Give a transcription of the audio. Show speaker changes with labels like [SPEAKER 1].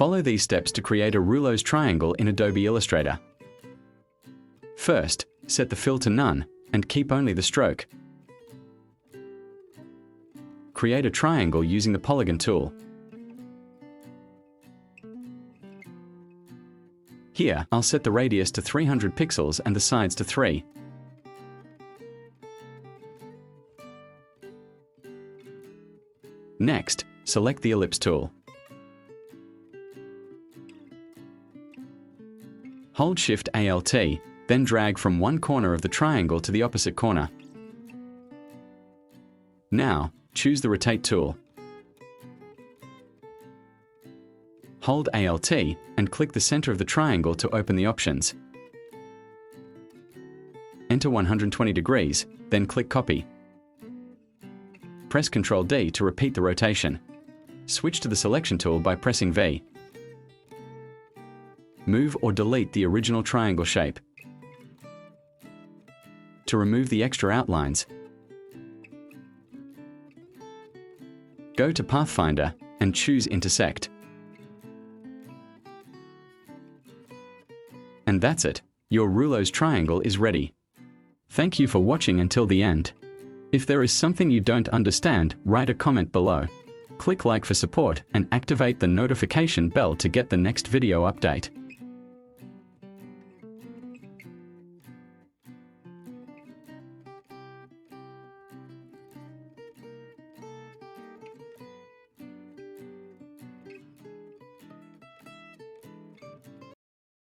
[SPEAKER 1] Follow these steps to create a Reuleaux triangle in Adobe Illustrator. First, set the fill to none and keep only the stroke. Create a triangle using the polygon tool. Here, I'll set the radius to 300 pixels and the sides to 3. Next, select the ellipse tool. Hold Shift Alt, then drag from one corner of the triangle to the opposite corner. Now, choose the Rotate tool. Hold Alt and click the center of the triangle to open the options. Enter 120 degrees, then click Copy. Press Ctrl D to repeat the rotation. Switch to the Selection tool by pressing V. Move or delete the original triangle shape. To remove the extra outlines, go to Pathfinder and choose Intersect. And that's it. Your Reuleaux triangle is ready. Thank you for watching until the end. If there is something you don't understand, write a comment below. Click like for support and activate the notification bell to get the next video update.